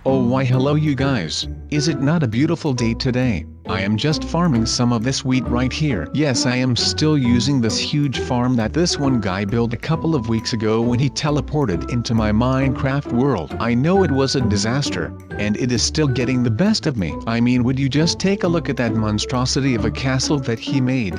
Oh why hello you guys, is it not a beautiful day today? I am just farming some of this wheat right here. Yes, I am still using this huge farm that this one guy built a couple of weeks ago when he teleported into my Minecraft world. I know it was a disaster, and it is still getting the best of me. I mean, would you just take a look at that monstrosity of a castle that he made?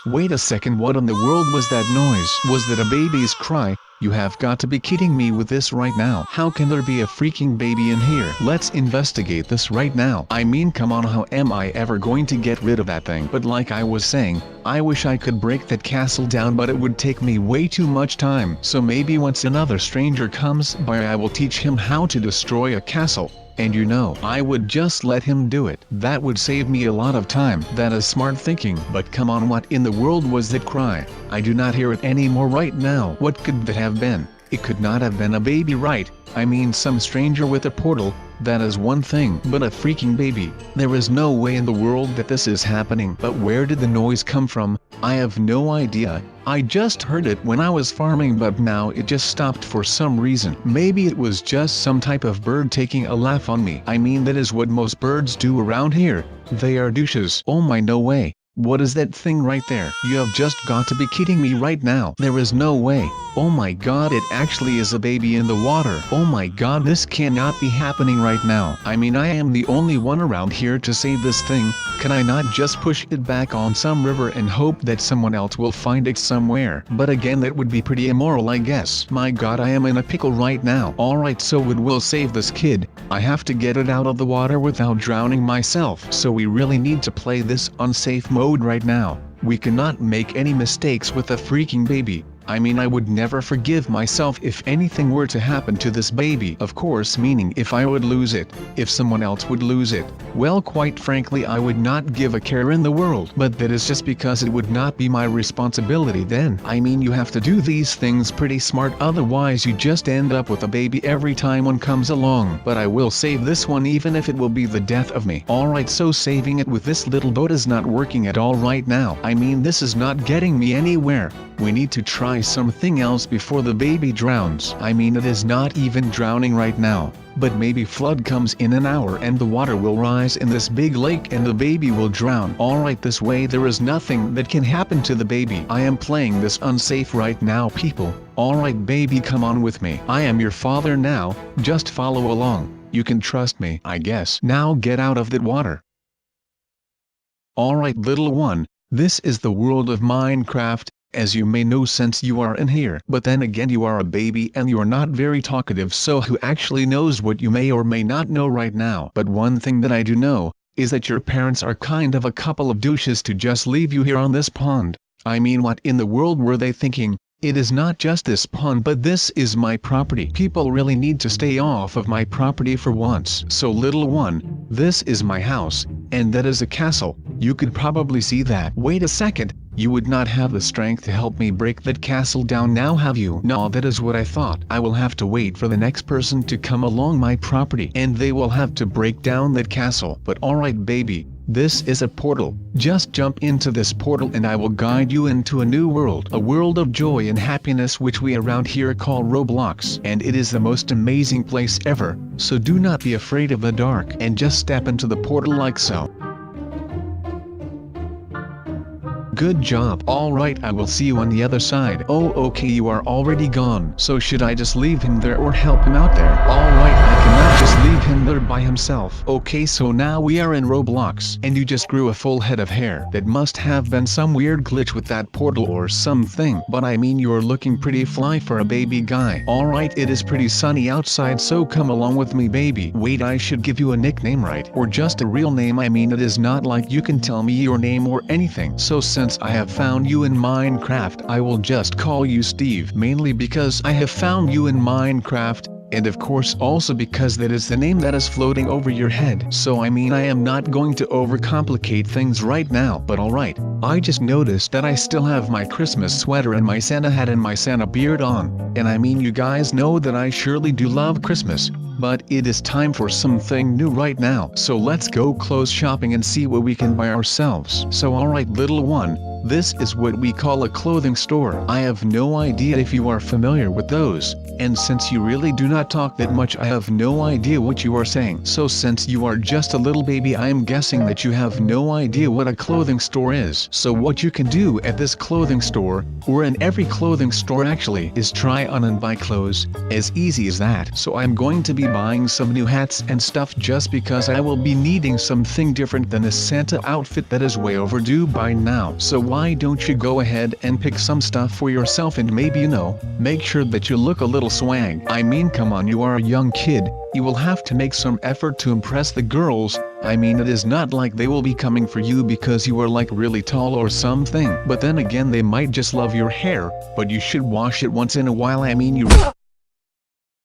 Wait a second, what in the world was that noise? Was that a baby's cry? You have got to be kidding me with this right now. How can there be a freaking baby in here? Let's investigate this right now. I mean, come on, how am I ever going to get rid of that thing? But like I was saying, I wish I could break that castle down, but it would take me way too much time. So maybe once another stranger comes by, I will teach him how to destroy a castle. And you know, I would just let him do it. That would save me a lot of time. That is smart thinking. But come on, what in the world was that cry? I do not hear it anymore right now. What could that have been? It could not have been a baby, right? I mean, some stranger with a portal. That is one thing, but a freaking baby. There is no way in the world that this is happening. But where did the noise come from? I have no idea. I just heard it when I was farming, but now it just stopped for some reason. Maybe it was just some type of bird taking a laugh on me. I mean, that is what most birds do around here. They are douches. Oh my, no way. What is that thing right there? You have just got to be kidding me right now. There is no way. Oh my god, it actually is a baby in the water. Oh my god, this cannot be happening right now. I mean, I am the only one around here to save this thing. Can I not just push it back on some river and hope that someone else will find it somewhere? But again, that would be pretty immoral, I guess. My god, I am in a pickle right now. Alright, so it will save this kid. I have to get it out of the water without drowning myself. So we really need to play this unsafe mode right now. We cannot make any mistakes with a freaking baby. I mean, I would never forgive myself if anything were to happen to this baby. Of course, meaning if I would lose it, if someone else would lose it. Well, quite frankly, I would not give a care in the world. But that is just because it would not be my responsibility then. I mean, you have to do these things pretty smart, otherwise you just end up with a baby every time one comes along. But I will save this one even if it will be the death of me. Alright, so saving it with this little boat is not working at all right now. I mean, this is not getting me anywhere. We need to try something else before the baby drowns. I mean, it is not even drowning right now. But maybe flood comes in an hour and the water will rise in this big lake and the baby will drown. Alright, this way there is nothing that can happen to the baby. I am playing this unsafe right now, people. Alright baby, come on with me. I am your father now, just follow along. You can trust me, I guess. Now get out of that water. Alright little one, this is the world of Minecraft. As you may know since you are in here. But then again, you are a baby and you are not very talkative, so who actually knows what you may or may not know right now. But one thing that I do know, is that your parents are kind of a couple of douches to just leave you here on this pond. I mean, what in the world were they thinking? It is not just this pond, but this is my property. People really need to stay off of my property for once. So little one, this is my house, and that is a castle. You could probably see that. Wait a second, you would not have the strength to help me break that castle down now, have you? No, that is what I thought. I will have to wait for the next person to come along my property, and they will have to break down that castle. But alright baby, this is a portal. Just jump into this portal and I will guide you into a new world. A world of joy and happiness which we around here call Roblox. And it is the most amazing place ever. So do not be afraid of the dark and just step into the portal like so. Good job. Alright, I will see you on the other side. Oh okay, you are already gone. So should I just leave him there or help him out there? Alright, I cannot just leave him there by himself. Okay, so now we are in Roblox, and you just grew a full head of hair. That must have been some weird glitch with that portal or something. But I mean, you're looking pretty fly for a baby guy. Alright, it is pretty sunny outside, so come along with me baby. Wait, I should give you a nickname, right? Or just a real name. I mean, it is not like you can tell me your name or anything. So since I have found you in Minecraft, I will just call you Steve. Mainly because I have found you in Minecraft, and of course also because that is the name that is floating over your head. So I mean, I am not going to overcomplicate things right now. But alright, I just noticed that I still have my Christmas sweater and my Santa hat and my Santa beard on. And I mean, you guys know that I surely do love Christmas. But it is time for something new right now. So let's go clothes shopping and see what we can buy ourselves. So alright little one, This is what we call a clothing store. I have no idea if you are familiar with those, and since you really do not talk that much, I have no idea what you are saying. So since you are just a little baby, I am guessing that you have no idea what a clothing store is. So what you can do at this clothing store, or in every clothing store actually, is try on and buy clothes, as easy as that. So I'm going to be buying some new hats and stuff just because I will be needing something different than a Santa outfit that is way overdue by now. So why don't you go ahead and pick some stuff for yourself, and maybe, make sure that you look a little swag. I mean, come on, you are a young kid, you will have to make some effort to impress the girls. I mean, it is not like they will be coming for you because you are like really tall or something. But then again, they might just love your hair, but you should wash it once in a while. I mean,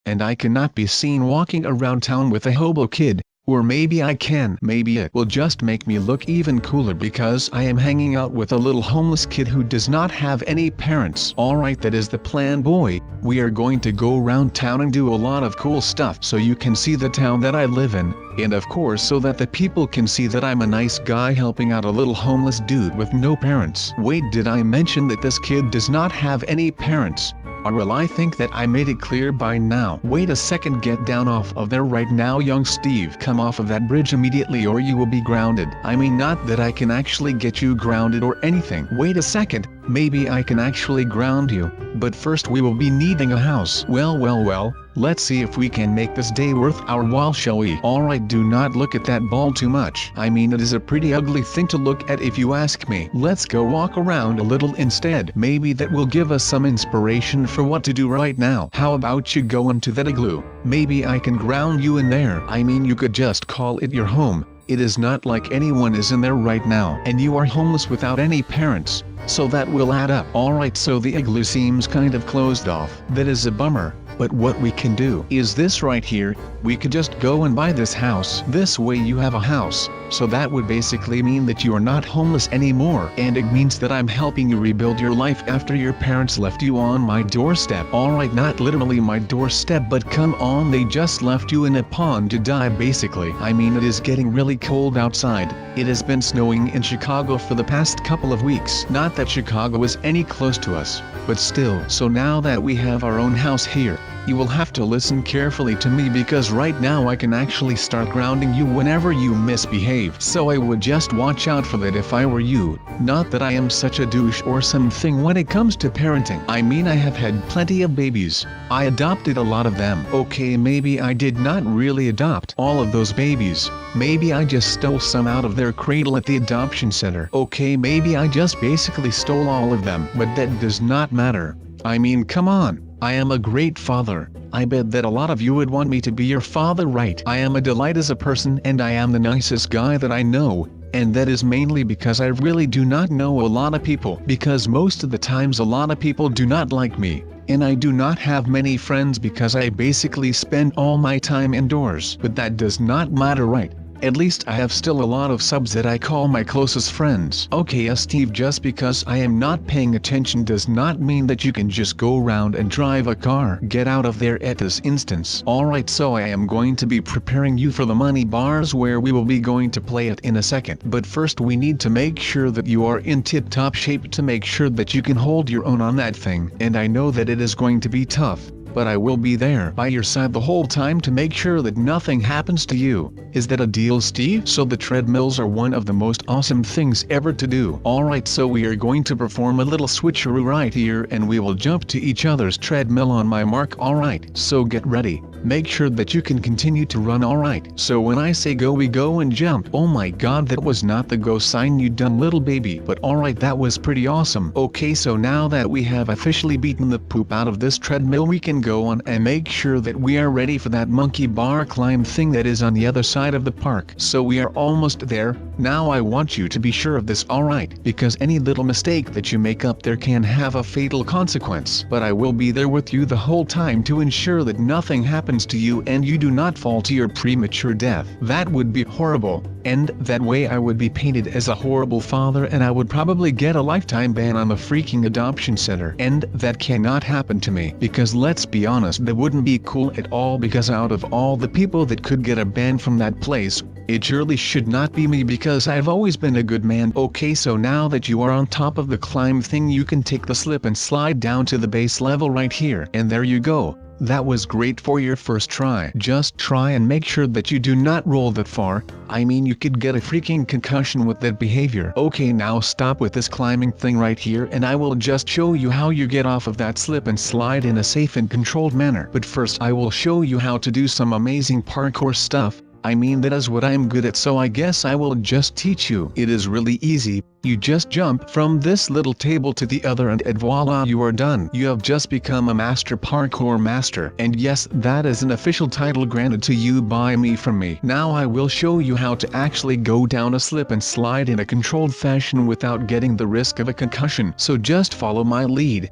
and I cannot be seen walking around town with a hobo kid. Or maybe I can. Maybe it will just make me look even cooler because I am hanging out with a little homeless kid who does not have any parents. Alright, that is the plan, boy. We are going to go around town and do a lot of cool stuff so you can see the town that I live in. And of course so that the people can see that I'm a nice guy helping out a little homeless dude with no parents. Wait, did I mention that this kid does not have any parents? Or will I think that I made it clear by now? Wait a second, get down off of there right now, young Steve. Come off of that bridge immediately or you will be grounded. I mean, not that I can actually get you grounded or anything. Wait a second, maybe I can actually ground you. But first we will be needing a house. Well, let's see if we can make this day worth our while, shall we? Alright, do not look at that ball too much. I mean, it is a pretty ugly thing to look at if you ask me. Let's go walk around a little instead. Maybe that will give us some inspiration for what to do right now. How about you go into that igloo? Maybe I can ground you in there. I mean, you could just call it your home. It is not like anyone is in there right now, and you are homeless without any parents, so that will add up. Alright, so the igloo seems kind of closed off. That is a bummer, but what we can do is this right here. We could just go and buy this house. This way you have a house, so that would basically mean that you are not homeless anymore, and it means that I'm helping you rebuild your life after your parents left you on my doorstep. Alright, not literally my doorstep, but come on, they just left you in a pond to die basically. I mean, it is getting really cold outside. It has been snowing in Chicago for the past couple of weeks. Not that Chicago is any close to us, but still. So now that we have our own house here, you will have to listen carefully to me because right now I can actually start grounding you whenever you misbehave. So I would just watch out for that if I were you. Not that I am such a douche or something when it comes to parenting. I mean, I have had plenty of babies. I adopted a lot of them. Okay, maybe I did not really adopt all of those babies. Maybe I just stole some out of their cradle at the adoption center. Okay, maybe I just basically stole all of them. But that does not matter. I mean, come on. I am a great father. I bet that a lot of you would want me to be your father, right? I am a delight as a person and I am the nicest guy that I know. And that is mainly because I really do not know a lot of people. Because most of the times a lot of people do not like me. And I do not have many friends because I basically spend all my time indoors. But that does not matter, right? At least I have still a lot of subs that I call my closest friends. Okay, Steve, just because I am not paying attention does not mean that you can just go around and drive a car. Get out of there at this instance. Alright, so I am going to be preparing you for the money bars where we will be going to play it in a second. But first we need to make sure that you are in tip-top shape to make sure that you can hold your own on that thing. And I know that it is going to be tough, but I will be there by your side the whole time to make sure that nothing happens to you. Is that a deal, Steve? So the treadmills are one of the most awesome things ever to do. Alright, so we are going to perform a little switcheroo right here and we will jump to each other's treadmill on my mark. Alright, so get ready. Make sure that you can continue to run. Alright, so when I say go, we go and jump. Oh my god, that was not the go sign, you dumb little baby. But alright, that was pretty awesome. Okay, so now that we have officially beaten the poop out of this treadmill, we can go on and make sure that we are ready for that monkey bar climb thing that is on the other side of the park. So we are almost there. Now I want you to be sure of this, alright, because any little mistake that you make up there can have a fatal consequence. But I will be there with you the whole time to ensure that nothing happens happens to you and you do not fall to your premature death. That would be horrible, and that way I would be painted as a horrible father and I would probably get a lifetime ban on the freaking adoption center. And that cannot happen to me, because let's be honest, that wouldn't be cool at all, because out of all the people that could get a ban from that place, it surely should not be me, because I've always been a good man. Okay, so now that you are on top of the climb thing, you can take the slip and slide down to the base level right here. And there you go. That was great for your first try. Just try and make sure that you do not roll that far. I mean, you could get a freaking concussion with that behavior. Okay, now stop with this climbing thing right here and I will just show you how you get off of that slip and slide in a safe and controlled manner. But first I will show you how to do some amazing parkour stuff. I mean, that is what I'm good at, so I guess I will just teach you. It is really easy. You just jump from this little table to the other and voila, you are done. You have just become a master parkour master. And yes, that is an official title granted to you by me from me. Now I will show you how to actually go down a slip and slide in a controlled fashion without getting the risk of a concussion. So just follow my lead.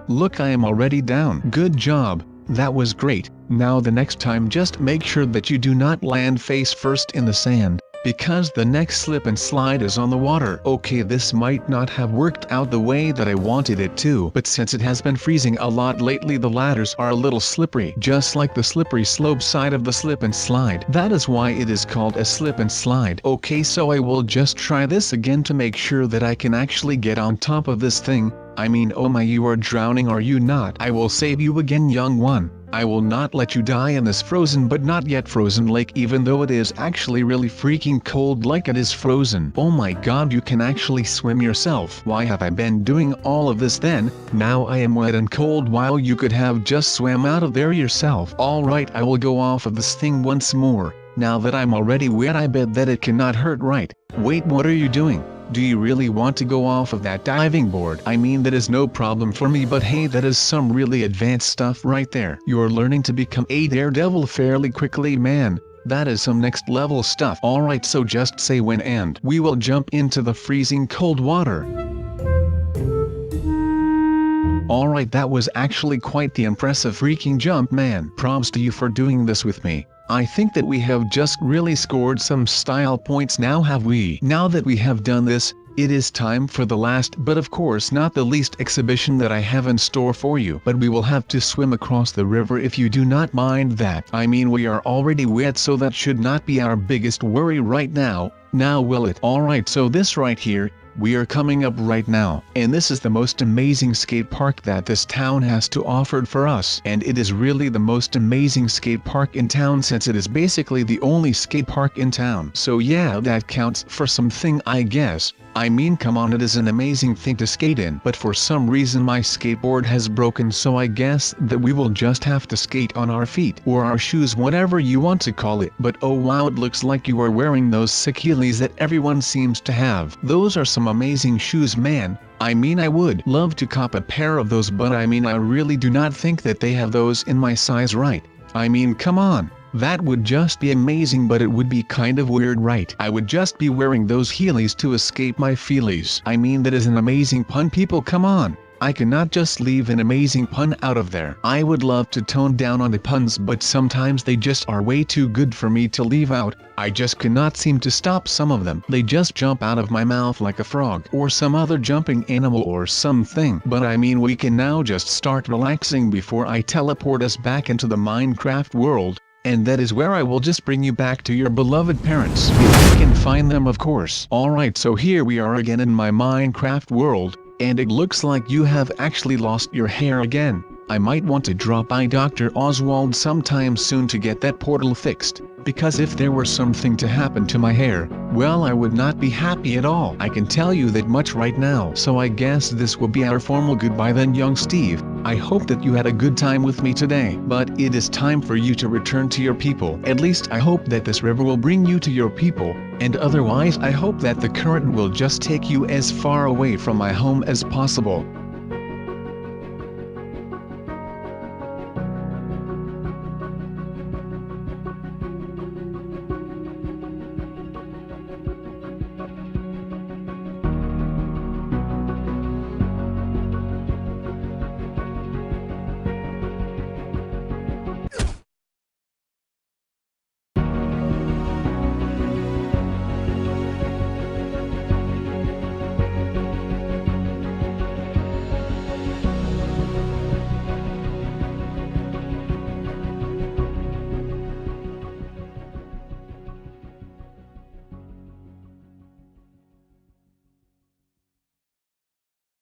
Look, I am already down. Good job. That was great. Now the next time just make sure that you do not land face first in the sand, because the next slip and slide is on the water. Okay, this might not have worked out the way that I wanted it to, but since it has been freezing a lot lately, the ladders are a little slippery, just like the slippery slope side of the slip and slide. That is why it is called a slip and slide. Okay, so I will just try this again to make sure that I can actually get on top of this thing. I mean, oh my, you are drowning, are you not? I will save you again, young one. I will not let you die in this frozen but not yet frozen lake, even though it is actually really freaking cold like it is frozen. Oh my god, you can actually swim yourself. Why have I been doing all of this then? Now I am wet and cold while you could have just swam out of there yourself. Alright, I will go off of this thing once more. Now that I'm already wet, I bet that it cannot hurt, right? Wait, what are you doing? Do you really want to go off of that diving board? I mean, that is no problem for me, but hey, that is some really advanced stuff right there. You're learning to become a daredevil fairly quickly, man. That is some next level stuff. Alright, so just say when and we will jump into the freezing cold water. Alright, that was actually quite the impressive freaking jump, man. Props to you for doing this with me. I think that we have just really scored some style points now, have we? Now that we have done this, it is time for the last but of course not the least exhibition that I have in store for you. But we will have to swim across the river if you do not mind that. I mean, we are already wet, so that should not be our biggest worry right now. Now will it? Alright, so this right here, we are coming up right now, and this is the most amazing skate park that this town has to offer for us. And it is really the most amazing skate park in town, since it is basically the only skate park in town. So yeah, that counts for something, I guess. I mean, come on, it is an amazing thing to skate in. But for some reason my skateboard has broken, so I guess that we will just have to skate on our feet, or our shoes, whatever you want to call it. But oh wow, it looks like you are wearing those sick heelys that everyone seems to have. Those are some amazing shoes, man. I mean, I would love to cop a pair of those, but I mean, I really do not think that they have those in my size, right? I mean, come on. That would just be amazing, but it would be kind of weird, right? I would just be wearing those heelys to escape my feelies. I mean, that is an amazing pun, people, come on. I cannot just leave an amazing pun out of there. I would love to tone down on the puns, but sometimes they just are way too good for me to leave out. I just cannot seem to stop some of them. They just jump out of my mouth like a frog or some other jumping animal or something. But I mean, we can now just start relaxing before I teleport us back into the Minecraft world. And that is where I will just bring you back to your beloved parents, if I can find them, of course. Alright, so here we are again in my Minecraft world, and it looks like you have actually lost your hair again. I might want to drop by Dr. Oswald sometime soon to get that portal fixed, because if there were something to happen to my hair, well, I would not be happy at all. I can tell you that much right now. So I guess this will be our formal goodbye then, young Steve. I hope that you had a good time with me today, but it is time for you to return to your people. At least I hope that this river will bring you to your people, and otherwise I hope that the current will just take you as far away from my home as possible.